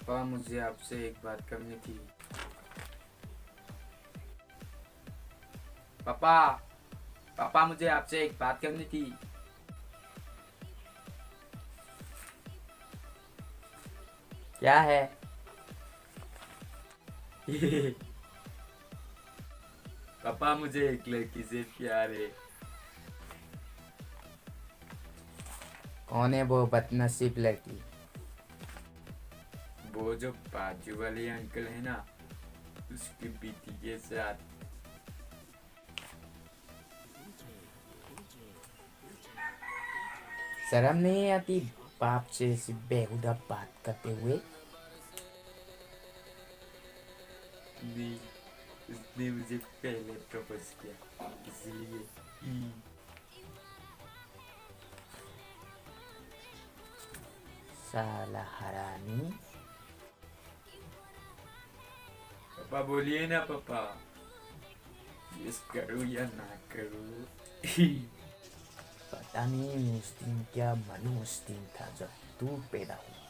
पापा मुझे आपसे एक बात करनी थी। पापा पापा मुझे आपसे एक बात करनी थी। क्या है? पापा मुझे एक लड़की से प्यार है। कौन है वो बदनसीब लड़की? वो जो बाजू वाले अंकल है ना, उसकी बेटी के साथ। शर्म नहीं आती बाप से ऐसी बेहुदा बात करते हुए? नहीं, उसने मुझे पहले प्रपोज किया इसलिए। साला हरामी। पापा बोलिए ना पापा, यस करूँ या ना करूँ। पता नहीं उस दिन क्या मनोज दिन था जब तू पैदा हुआ।